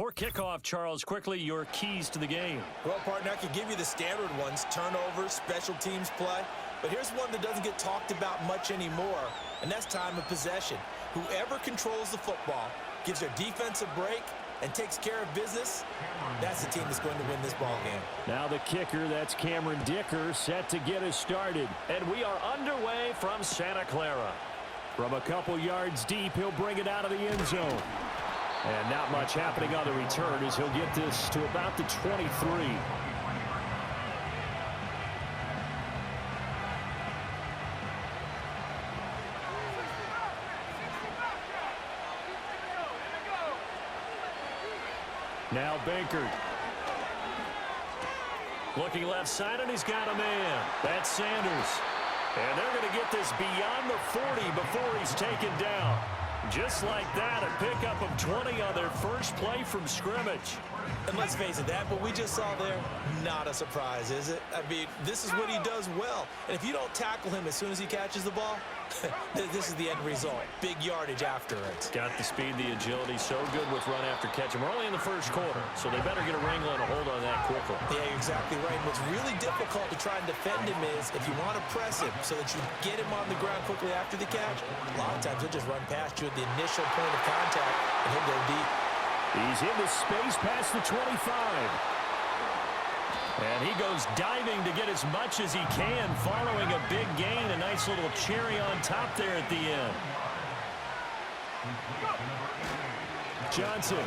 Before kickoff, Charles, quickly your keys to the game. Well, partner, I could give you the standard ones, turnovers, special teams play. But here's one that doesn't get talked about much anymore, and that's time of possession. Whoever controls the football, gives their defense a break, and takes care of business, that's the team that's going to win this ball game. Now the kicker, that's Cameron Dicker, set to get us started. And we are underway from Santa Clara. From a couple yards deep, he'll bring it out of the end zone. And not much happening on the return as he'll get this to about the 23. Now Bankert. Looking left side, and he's got a man. That's Sanders. And they're going to get this beyond the 40 before he's taken down. Just like that, a pickup of 20 on their first play from scrimmage. And let's face it, that what we just saw there, not a surprise, is it? I mean, this is what he does well. And if you don't tackle him as soon as he catches the ball, this is the end result. Big yardage after it. Got the speed, the agility, so good with run after catch. And we're only in the first quarter, so they better get a wrangle and a hold on that quickly. Yeah, you're exactly right. And what's really difficult to try and defend him is if you want to press him so that you get him on the ground quickly after the catch, a lot of times he'll just run past you at the initial point of contact and he'll go deep. He's into space past the 25. And he goes diving to get as much as he can, following a big gain. A nice little cherry on top there at the end. Johnson.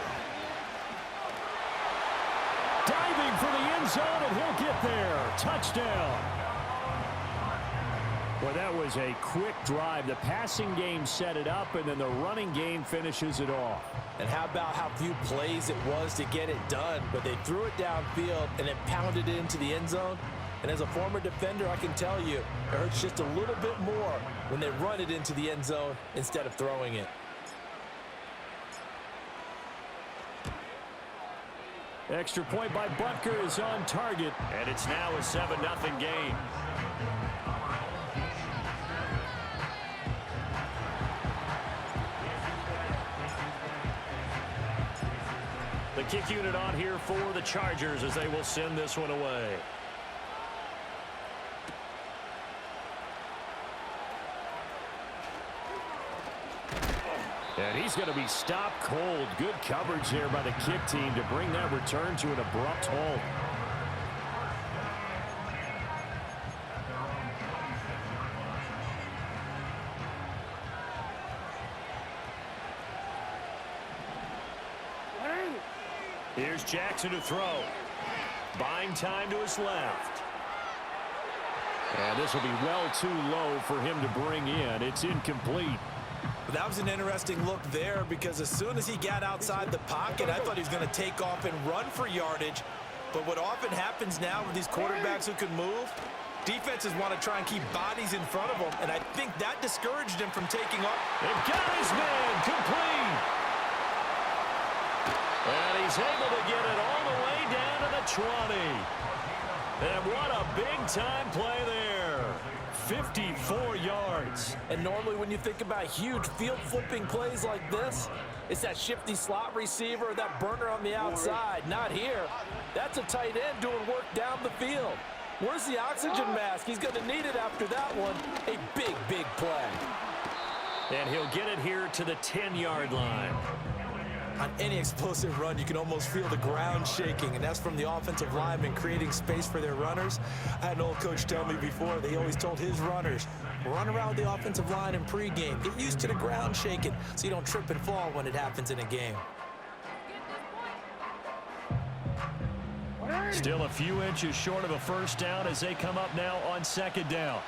Diving for the end zone, and he'll get there. Touchdown. Well, that was a quick drive. The passing game set it up, and then the running game finishes it off. And how about how few plays it was to get it done, but they threw it downfield and then pounded it into the end zone. And as a former defender, I can tell you, it hurts just a little bit more when they run it into the end zone instead of throwing it. Extra point by Butker is on target, and it's now a 7-0 game. The kick unit on here for the Chargers as they will send this one away. And he's going to be stopped cold. Good coverage there by the kick team to bring that return to an abrupt halt. Here's Jackson to throw. Buying time to his left. And this will be well too low for him to bring in. It's incomplete. That was an interesting look there because as soon as he got outside the pocket, I thought he was going to take off and run for yardage. But what often happens now with these quarterbacks who can move, defenses want to try and keep bodies in front of them, and I think that discouraged him from taking off. They've got his man complete. And he's able to get it all the way down to the 20. And what a big-time play there. 54 yards. And normally when you think about huge field-flipping plays like this, it's that shifty slot receiver, that burner on the outside. Not here. That's a tight end doing work down the field. Where's the oxygen mask? He's going to need it after that one. A big, big play. And he'll get it here to the 10-yard line. On any explosive run, you can almost feel the ground shaking, and that's from the offensive linemen creating space for their runners. I had an old coach tell me before, they always told his runners, run around the offensive line in pregame. Get used to the ground shaking so you don't trip and fall when it happens in a game. Still a few inches short of a first down as they come up now on second down.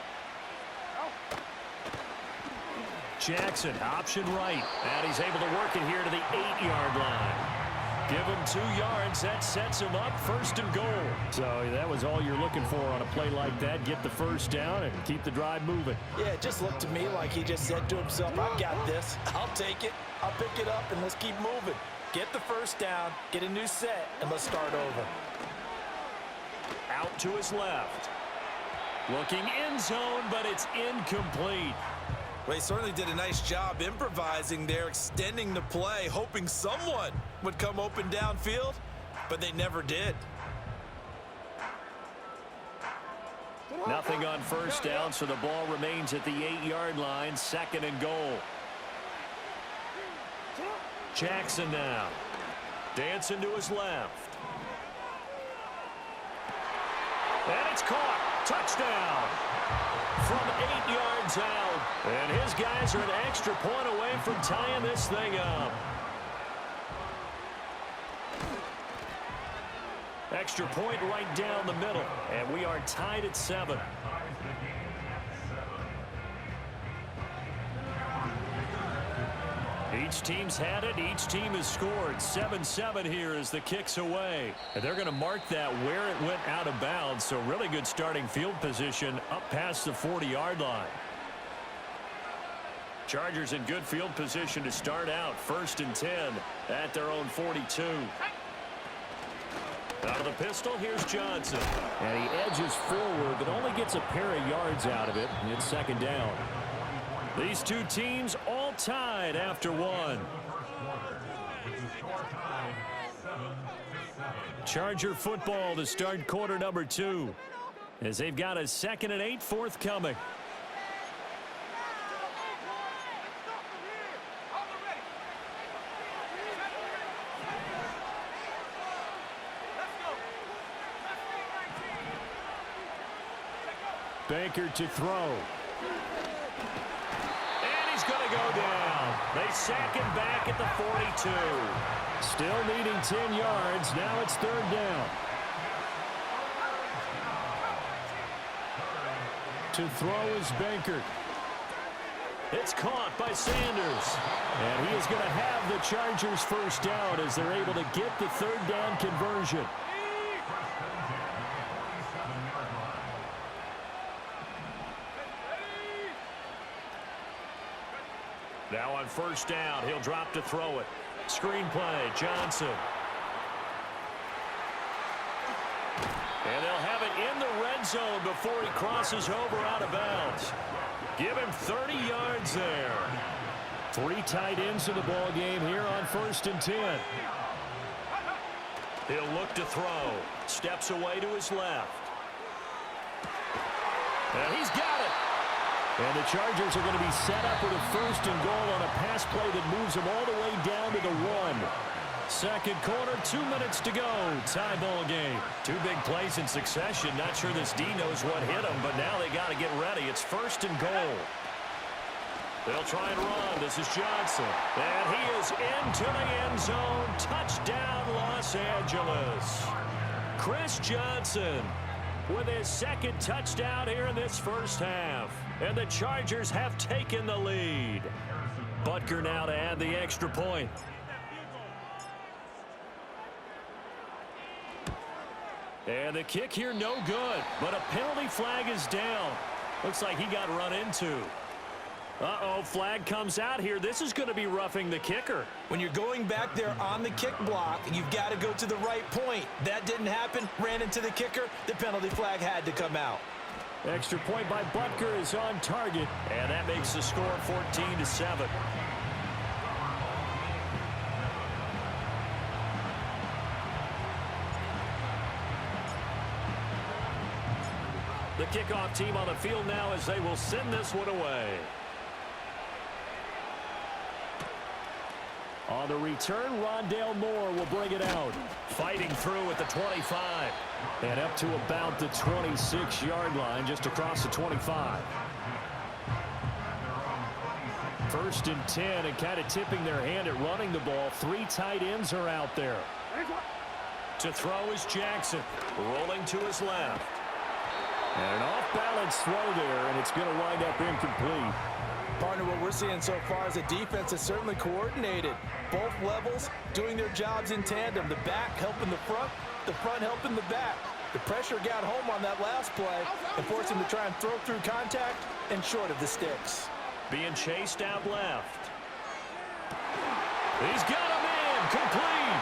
Jackson, option right, and he's able to work it here to the 8-yard line. Give him 2 yards. That sets him up first and goal. So that was all you're looking for on a play like that. Get the first down and keep the drive moving. Yeah, it just looked to me like he just said to himself, I've got this. I'll take it. I'll pick it up, and let's keep moving. Get the first down, get a new set, and let's start over. Out to his left. Looking end zone, but it's incomplete. Well, he certainly did a nice job improvising there, extending the play, hoping someone would come open downfield, but they never did. Nothing on first down, so the ball remains at the 8-yard line, 2nd and goal. Jackson now. Dancing to his left. And it's caught. Touchdown. From 8 yards out. And his guys are an extra point away from tying this thing up. Extra point right down the middle. And we are tied at 7. Each team's had it. Each team has scored. 7-7 here as the kick's away. And they're going to mark that where it went out of bounds. So really good starting field position up past the 40-yard line. Chargers in good field position to start out. 1st and 10 at their own 42. Out of the pistol, here's Johnson. And he edges forward, but only gets a pair of yards out of it. And it's 2nd down. These two teams all tied after 1. Charger football to start quarter number 2. As they've got a 2nd and 8 forthcoming. Baker to throw. Going to go down. They sack him back at the 42. Still needing 10 yards. Now it's 3rd down. To throw is Baker. It's caught by Sanders. And he is going to have the Chargers first down as they're able to get the 3rd down conversion. Now on first down, he'll drop to throw it. Screenplay, Johnson. And they'll have it in the red zone before he crosses over out of bounds. Give him 30 yards there. 3 tight ends in the ball game here on 1st and 10. He'll look to throw. Steps away to his left. And he's got it. And the Chargers are going to be set up with a 1st and goal on a pass play that moves them all the way down to the 1. 2nd quarter, 2 minutes to go. Tie ball game. 2 big plays in succession. Not sure this D knows what hit them, but now they got to get ready. It's 1st and goal. They'll try and run. This is Johnson. And he is into the end zone. Touchdown, Los Angeles. Chris Johnson with his 2nd touchdown here in this first half. And the Chargers have taken the lead. Butker now to add the extra point. And the kick here no good. But a penalty flag is down. Looks like he got run into. Uh-oh, flag comes out here. This is going to be roughing the kicker. When you're going back there on the kick block, you've got to go to the right point. That didn't happen. Ran into the kicker. The penalty flag had to come out. Extra point by Butker is on target. And that makes the score 14-7. The kickoff team on the field now as they will send this one away. On the return, Rondale Moore will bring it out. Fighting through at the 25. And up to about the 26-yard line, just across the 25. 1st and 10, and kind of tipping their hand at running the ball. 3 tight ends are out there. To throw is Jackson. Rolling to his left. And an off-balance throw there, and it's going to wind up incomplete. Partner, what we're seeing so far is a defense that's certainly coordinated. Both levels doing their jobs in tandem. The back helping the front helping the back. The pressure got home on that last play and forced him to try and throw through contact and short of the sticks. Being chased out left. He's got a man complete.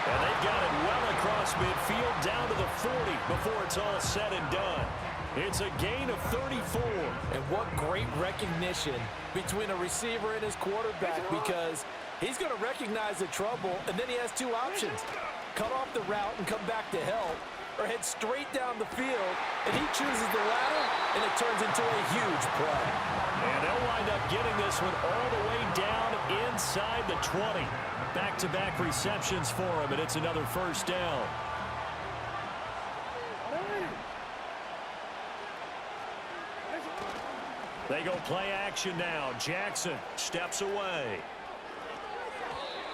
And they've got it well across across midfield down to the 40 before it's all said and done. It's a gain of 34. And what great recognition between a receiver and his quarterback, because he's going to recognize the trouble, and then he has two options. Cut off the route and come back to help, or head straight down the field, and he chooses the latter, and it turns into a huge play. And they'll wind up getting this one all the way down inside the 20. Back-to-back receptions for him, and it's another first down. They go play action now. Jackson steps away.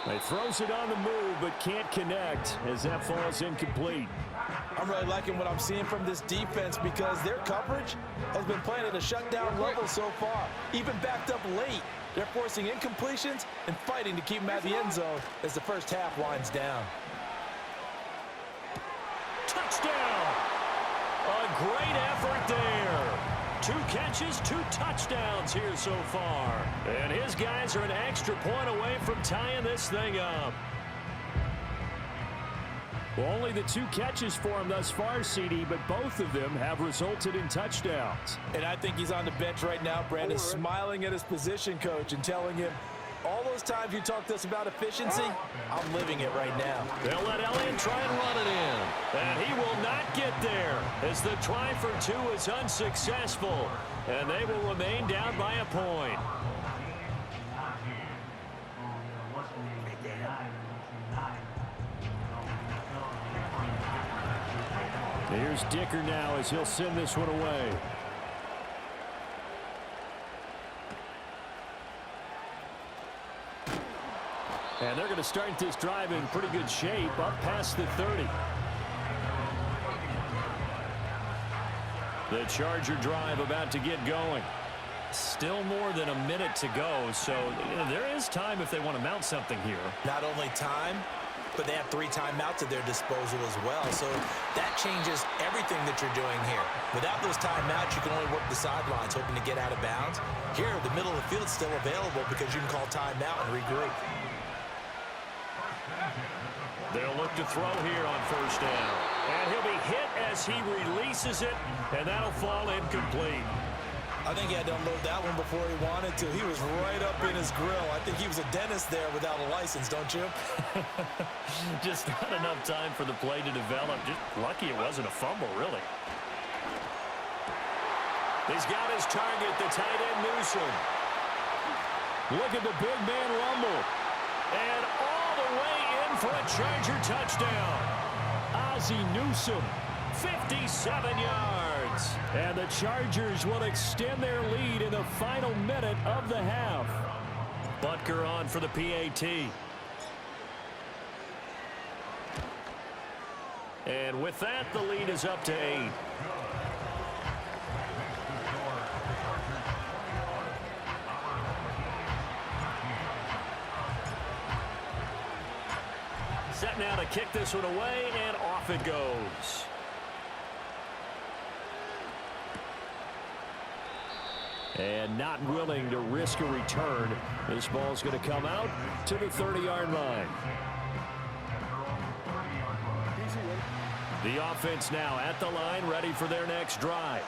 He throws it on the move, but can't connect as that falls incomplete. I'm really liking what I'm seeing from this defense because their coverage has been playing at a shutdown level so far. Even backed up late, they're forcing incompletions and fighting to keep them at the end zone as the first half winds down. Touchdown! A great effort there. 2 catches, 2 touchdowns here so far. And his guys are an extra point away from tying this thing up. Well, only the 2 catches for him thus far, CD, but both of them have resulted in touchdowns. And I think he's on the bench right now, Brandon, smiling at his position coach and telling him, all those times you talked to us about efficiency, I'm living it right now. They'll let Elliott try and run it in. And he will not get there as the try for 2 is unsuccessful. And they will remain down by a point. Here's Dicker now as he'll send this one away. And they're going to start this drive in pretty good shape up past the 30. The Charger drive about to get going. Still more than a minute to go, so there is time if they want to mount something here. Not only time, but they have 3 timeouts at their disposal as well. So that changes everything that you're doing here. Without those timeouts, you can only work the sidelines, hoping to get out of bounds. Here, the middle of the field is still available because you can call timeout and regroup. They'll look to throw here on first down. And he'll be hit as he releases it, and that'll fall incomplete. I think he had to unload that one before he wanted to. He was right up in his grill. I think he was a dentist there without a license, don't you? Just not enough time for the play to develop. Just lucky it wasn't a fumble, really. He's got his target, the tight end Newsome. Look at the big man rumble. And all the way in for a Charger touchdown. Ozzie Newsome, 57 yards. And the Chargers will extend their lead in the final minute of the half. Butker on for the PAT. And with that, the lead is up to 8. Set now to kick this one away, and off it goes. And not willing to risk a return. This ball's going to come out to the 30-yard line. The offense now at the line, ready for their next drive.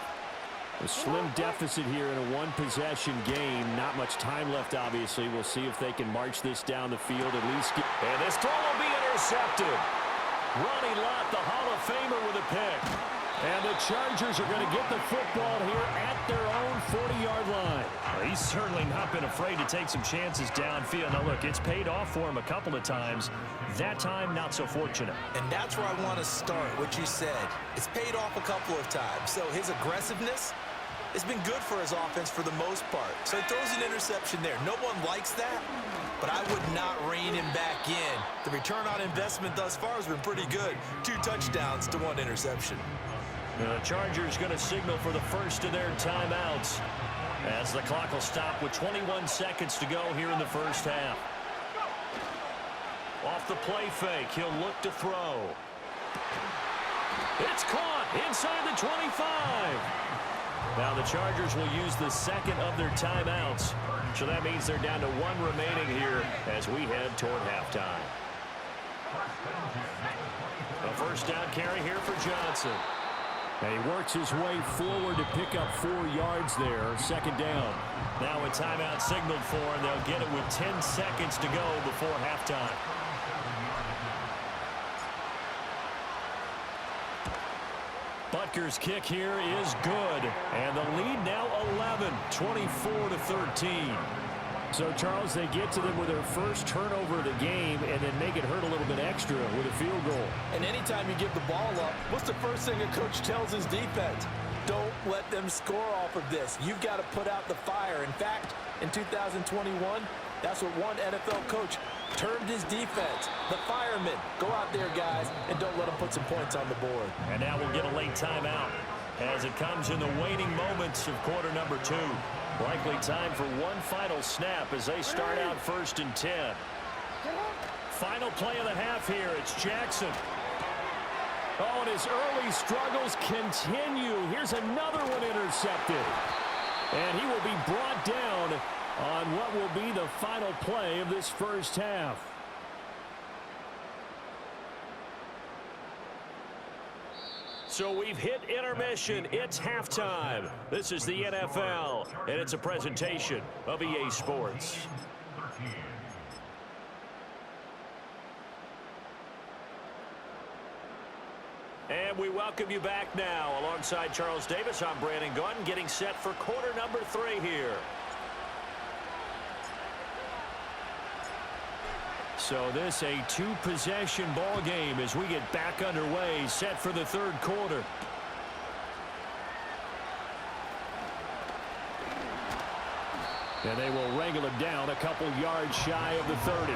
A slim deficit here in a one-possession game. Not much time left, obviously. We'll see if they can march this down the field at least. And this throw will be intercepted. Ronnie Lott, the Hall of Famer, with a pick. And the Chargers are going to get the football here at their own 40-yard line. Well, he's certainly not been afraid to take some chances downfield. Now, look, it's paid off for him a couple of times. That time, not so fortunate. And that's where I want to start, what you said. It's paid off a couple of times. So his aggressiveness has been good for his offense for the most part. So he throws an interception there. No one likes that, but I would not rein him back in. The return on investment thus far has been pretty good. 2 touchdowns to 1 interception. The Chargers going to signal for the first of their timeouts as the clock will stop with 21 seconds to go here in the first half. Off the play fake, he'll look to throw. It's caught inside the 25. Now the Chargers will use the second of their timeouts. So that means they're down to 1 remaining here as we head toward halftime. The first first down carry here for Johnson. And he works his way forward to pick up 4 yards there. Second down. Now a timeout signaled for, and they'll get it with 10 seconds to go before halftime. Butker's kick here is good. And the lead now 11, 24-13. So, Charles, they get to them with their first turnover of the game and then make it hurt a little bit extra with a field goal. And anytime you give the ball up, what's the first thing a coach tells his defense? Don't let them score off of this. You've got to put out the fire. In fact, in 2021, that's what one NFL coach termed his defense. The firemen. Go out there, guys, and don't let them put some points on the board. And now we'll get a late timeout as it comes in the waning moments of quarter number 2. Likely time for one final snap as they start out 1st and 10. Final play of the half here. It's Jackson. Oh, and his early struggles continue. Here's another one intercepted. And he will be brought down on what will be the final play of this first half. So we've hit intermission. It's halftime. This is the NFL, and it's a presentation of EA Sports. And we welcome you back now. Alongside Charles Davis, I'm Brandon Gaudin, getting set for quarter number 3 here. So this a 2-possession ball game as we get back underway, set for the 3rd quarter. And they will wrangle it down a couple yards shy of the 30.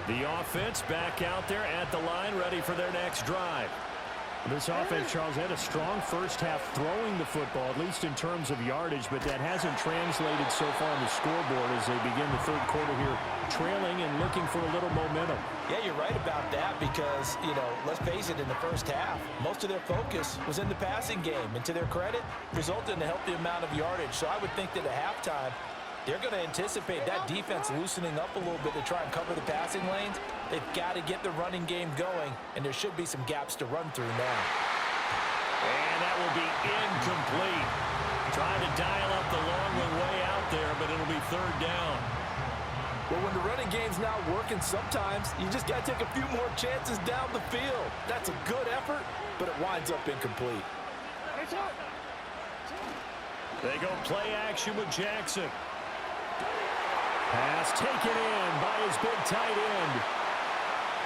The offense back out there at the line, ready for their next drive. This offense, Charles, had a strong first half throwing the football, at least in terms of yardage, but that hasn't translated so far on the scoreboard as they begin the 3rd quarter here, trailing and looking for a little momentum. Yeah, you're right about that because, you know, let's face it, in the first half, most of their focus was in the passing game, and to their credit, resulted in a healthy amount of yardage. So I would think that at halftime, they're going to anticipate that defense loosening up a little bit to try and cover the passing lanes. They've got to get the running game going, and there should be some gaps to run through now. And that will be incomplete. Trying to dial up the long way out there, but it'll be 3rd down. Well, when the running game's not working, sometimes you just got to take a few more chances down the field. That's a good effort, but it winds up incomplete. They go play action with Jackson. Pass taken in by his big tight end.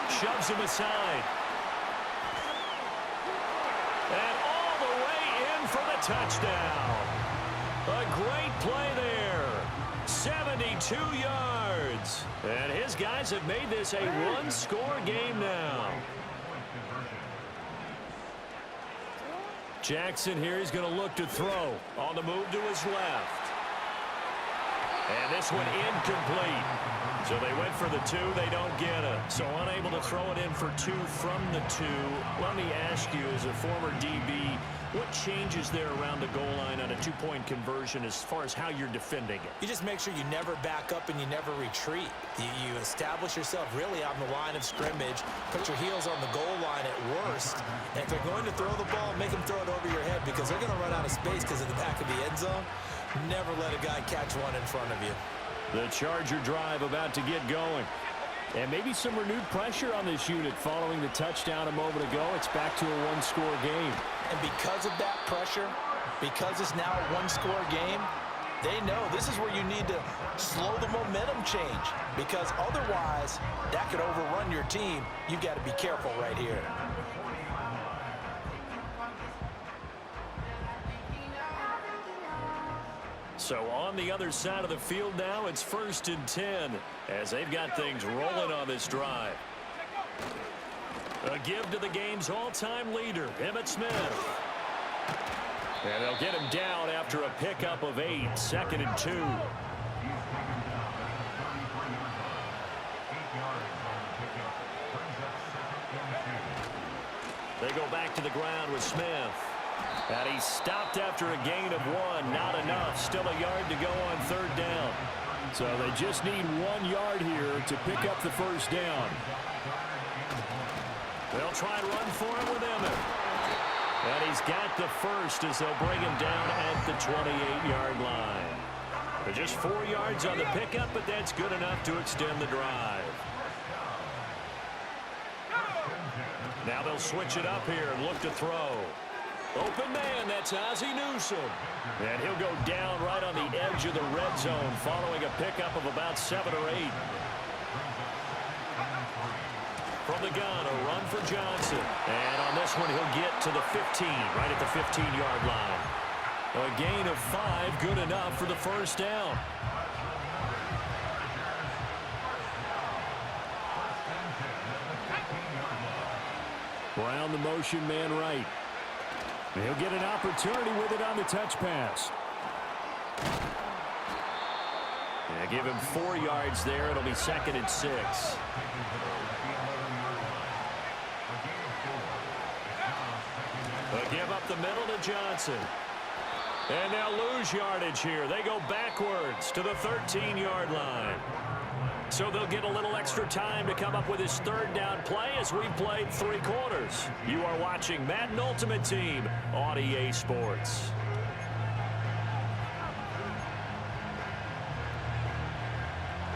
Shoves him aside. And all the way in for the touchdown. A great play there. 72 yards. And his guys have made this a one-score game now. Jackson here, he's going to look to throw. On the move to his left. And this one incomplete. So they went for the 2. They don't get it. So unable to throw it in for 2 from the 2. Let me ask you, as a former DB, what changes there around the goal line on a 2-point conversion as far as how you're defending it? You just make sure you never back up and you never retreat. You establish yourself really on the line of scrimmage, put your heels on the goal line at worst. And if they're going to throw the ball, make them throw it over your head because they're going to run out of space because of the back of the end zone. Never let a guy catch one in front of you. The Charger drive about to get going. And maybe some renewed pressure on this unit following the touchdown a moment ago. It's back to a one-score game. And because of that pressure, because it's now a one-score game, they know this is where you need to slow the momentum change. Because otherwise, that could overrun your team. You've got to be careful right here. So on the other side of the field now, it's 1st and 10 as they've got things rolling on this drive. A give to the game's all-time leader, Emmitt Smith. And they'll get him down after a pickup of 8, 2nd and 2. They go back to the ground with Smith. And he stopped after a gain of 1. Not enough. Still a yard to go on 3rd down. So they just need 1 yard here to pick up the first down. They'll try and run for it with Emmett. And he's got the first as they'll bring him down at the 28-yard line. They're just 4 yards on the pickup, but that's good enough to extend the drive. Now they'll switch it up here and look to throw. Open man, that's Ozzie Newsome. And he'll go down right on the edge of the red zone following a pickup of about 7 or 8. From the gun, a run for Johnson. And on this one, he'll get to the 15, right at the 15-yard line. A gain of 5, good enough for the first down. Brown, the motion man right. He'll get an opportunity with it on the touch pass. Yeah, give him 4 yards there. It'll be 2nd and 6. They'll give up the middle to Johnson. And they'll lose yardage here. They go backwards to the 13-yard line. So they'll get a little extra time to come up with his 3rd down play as we've played 3 quarters. You are watching Madden Ultimate Team on EA Sports.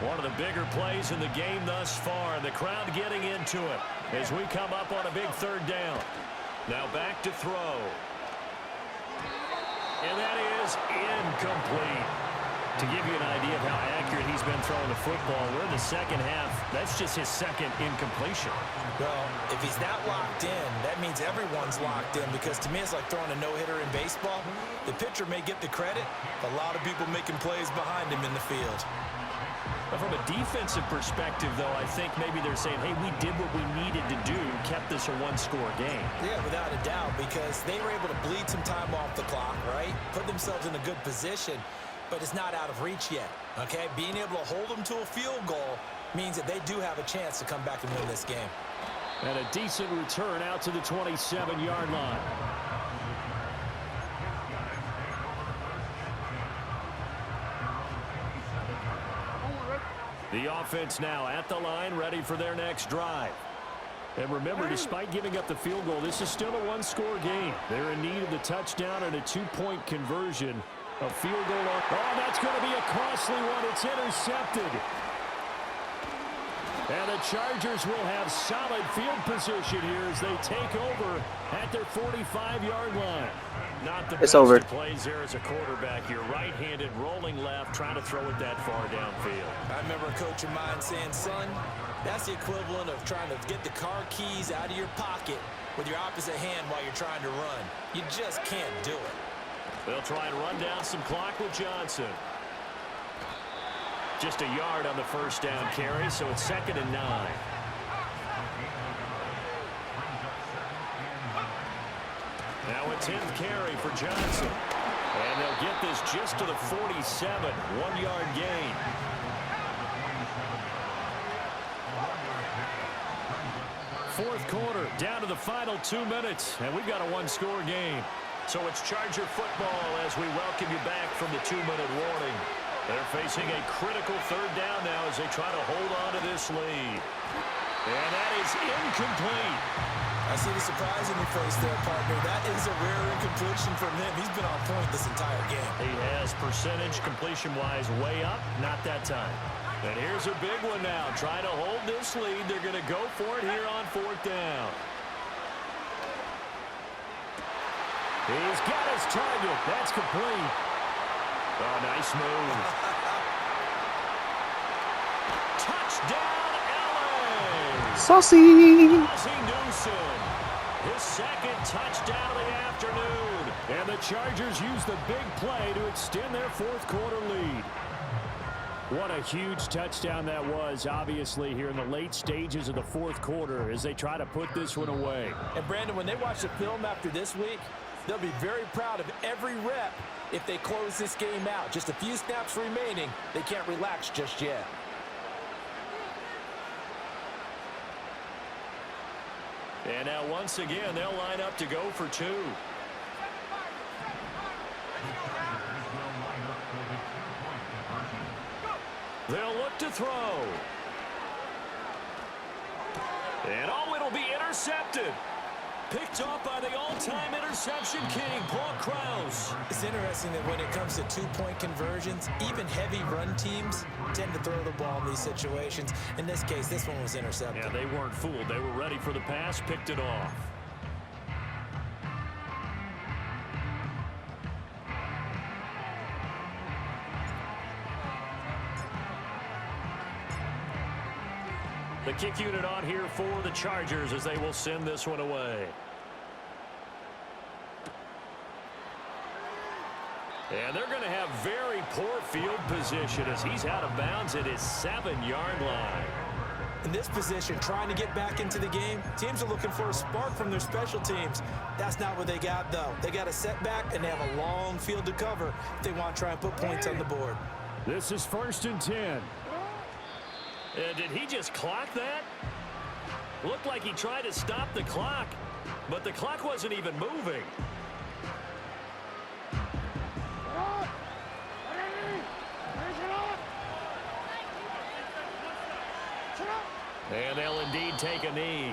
One of the bigger plays in the game thus far, and the crowd getting into it as we come up on a big 3rd down. Now back to throw. And that is incomplete. To give you an idea of how accurate he's been throwing the football, we're in the second half. That's just his 2nd incompletion. Well, if he's not locked in, that means everyone's locked in, because to me it's like throwing a no-hitter in baseball. The pitcher may get the credit, a lot of people making plays behind him in the field. But from a defensive perspective, though, I think maybe they're saying, hey, we did what we needed to do, kept this a 1-score game. Yeah, without a doubt, because they were able to bleed some time off the clock, right? Put themselves in a good position. But it's not out of reach yet, okay? Being able to hold them to a field goal means that they do have a chance to come back and win this game. And a decent return out to the 27-yard line. The offense now at the line, ready for their next drive. And remember, despite giving up the field goal, this is still a 1-score game. They're in need of the touchdown and a 2-point conversion. A field goal. Oh, that's going to be a costly one. It's intercepted. And the Chargers will have solid field position here as they take over at their 45-yard line. Not the best of plays there as a quarterback. You're right-handed, rolling left, trying to throw it that far downfield. I remember a coach of mine saying, son, that's the equivalent of trying to get the car keys out of your pocket with your opposite hand while you're trying to run. You just can't do it. They'll try and run down some clock with Johnson. Just a yard on the first down carry, so it's 2nd and 9. Now a 10th carry for Johnson. And they'll get this just to the 47, 1-yard gain. Fourth quarter, down to the final 2 minutes, and we've got a 1-score game. So it's Charger football as we welcome you back from the 2-minute warning. They're facing a critical 3rd down now as they try to hold on to this lead. And that is incomplete. I see the surprise in your face there, partner. That is a rare incompletion from him. He's been on point this entire game. He has percentage completion-wise way up, not that time. And here's a big one now. Trying to hold this lead. They're going to go for it here on 4th down. He's got his target. That's complete. Oh, nice move. Touchdown, LA. Saucy. Ozzie Newsome. His 2nd touchdown of the afternoon. And the Chargers use the big play to extend their 4th quarter lead. What a huge touchdown that was, obviously, here in the late stages of the 4th quarter as they try to put this one away. And, Brandon, when they watch the film after this week, they'll be very proud of every rep if they close this game out. Just a few snaps remaining. They can't relax just yet. And now once again, they'll line up to go for 2. They'll look to throw. And oh, it'll be intercepted. Picked off by the all-time interception king, Paul Krause. It's interesting that when it comes to two-point conversions, even heavy run teams tend to throw the ball in these situations. In this case, this one was intercepted. Yeah, they weren't fooled. They were ready for the pass, picked it off. The kick unit on here for the Chargers as they will send this one away. And they're going to have very poor field position as he's out of bounds at his 7-yard line. In this position, trying to get back into the game, teams are looking for a spark from their special teams. That's not what they got, though. They got a setback, and they have a long field to cover if they want to try and put points on the board. This is 1st and 10. Did he just clock that? Looked like he tried to stop the clock, but the clock wasn't even moving. And they'll indeed take a knee.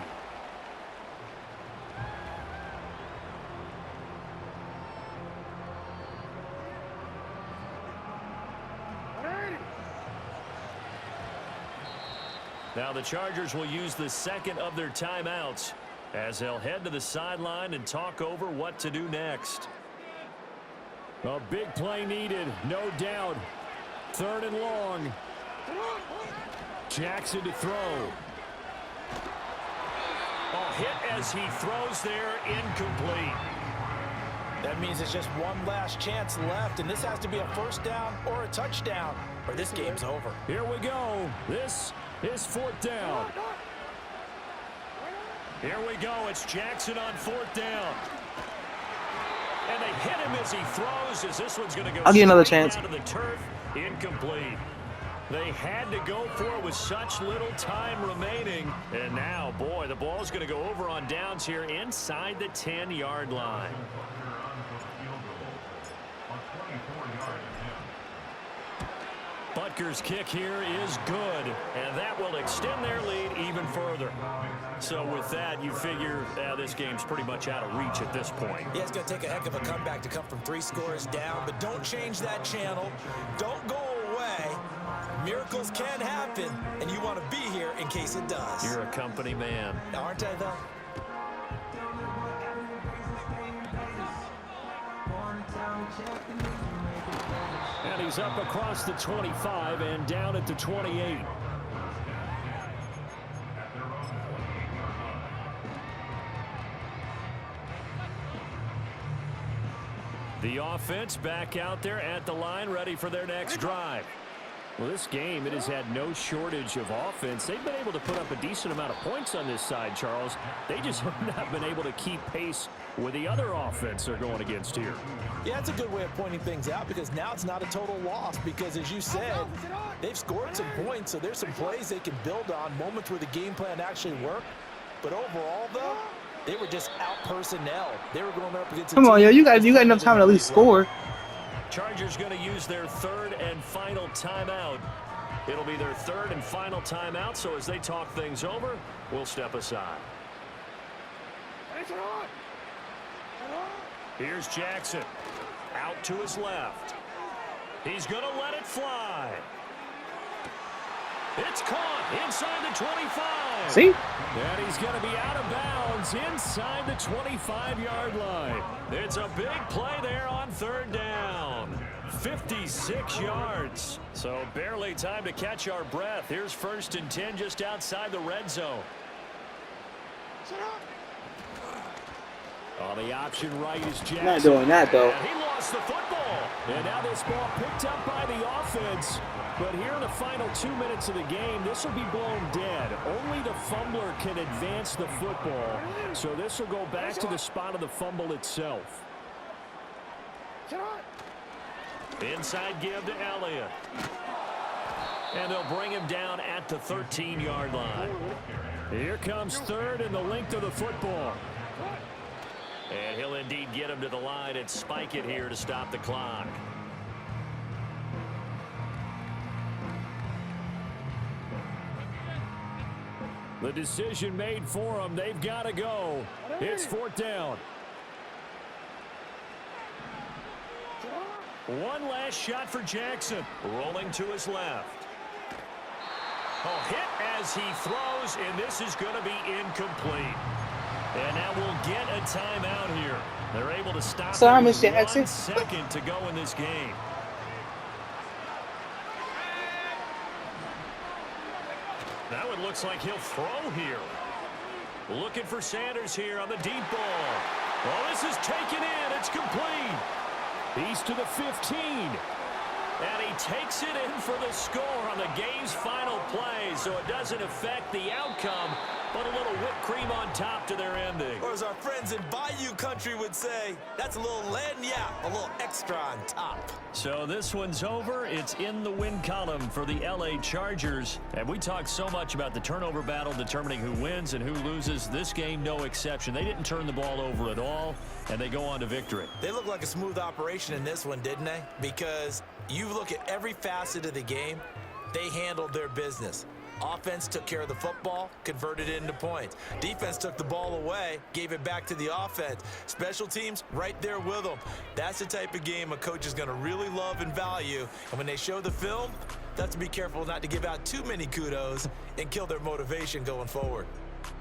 Now the Chargers will use the second of their timeouts as they'll head to the sideline and talk over what to do next. A big play needed, no doubt. 3rd and long. Jackson to throw. A hit as he throws there, incomplete. That means it's just one last chance left, and this has to be a 1st down or a touchdown, or this game's over. Here we go. This is 4th down. Here we go. It's Jackson on 4th down. And they hit him as he throws, as this one's going to go. I'll give you another chance. Down to the turf, incomplete. They had to go for it with such little time remaining. And now, boy, the ball's going to go over on downs here inside the 10-yard line. Butker's kick here is good, and that will extend their lead even further. So with that, you figure this game's pretty much out of reach at this point. Yeah, it's going to take a heck of a comeback to come from 3 scores down, but don't change that channel. Don't go away. Miracles can happen, and you want to be here in case it does. You're a company man. Aren't I, though? And he's up across the 25 and down at the 28. The offense back out there at the line, ready for their next drive. Well, this game, it has had no shortage of offense. They've been able to put up a decent amount of points on this side, Charles. They just have not been able to keep pace with the other offense they're going against here. Yeah, it's a good way of pointing things out because now it's not a total loss because, as you said, they've scored some points, so there's some plays they can build on, moments where the game plan actually worked. But overall, though, they were just out-personnel. They were going up against a Come on, yo, you got enough time to at least score. Chargers going to use their 3rd and final timeout. It'll be their 3rd and final timeout, so as they talk things over, we'll step aside. Here's Jackson. Out to his left. He's going to let it fly. It's caught inside the 25. See? And he's going to be out of bounds inside the 25-yard line. It's a big play there on 3rd down. 56 yards. So barely time to catch our breath. Here's 1st and 10 just outside the red zone. On the option right is Jackson. Not doing that, though. And he lost the football. And now this ball picked up by the offense. But here in the final 2 minutes of the game, this will be blown dead. Only the fumbler can advance the football. So this will go back to the spot of the fumble itself. Inside give to Elliott. And they'll bring him down at the 13-yard line. Here comes 3rd and the length of the football. And he'll indeed get him to the line and spike it here to stop the clock. The decision made for them. They've got to go. It's 4th down. One last shot for Jackson. Rolling to his left. Oh, hit as he throws, and this is going to be incomplete. And now we'll get a timeout here. They're able to stop Sorry, with Mr. Jackson. 1 second to go in this game. Now it looks like he'll throw here. Looking for Sanders here on the deep ball. Well, this is taken in. It's complete. He's to the 15. And he takes it in for the score on the game's final play, so it doesn't affect the outcome, but a little whipped cream on top to their ending. Or as our friends in Bayou Country would say, that's a little lagniappe, a little extra on top. So this one's over. It's in the win column for the LA Chargers. And we talked so much about the turnover battle determining who wins and who loses. This game, no exception. They didn't turn the ball over at all, and they go on to victory. They look like a smooth operation in this one, didn't they? Because you look at every facet of the game, they handled their business. Offense took care of the football, converted it into points. Defense took the ball away, gave it back to the offense. Special teams, right there with them. That's the type of game a coach is going to really love and value. And when they show the film, they have to be careful not to give out too many kudos and kill their motivation going forward.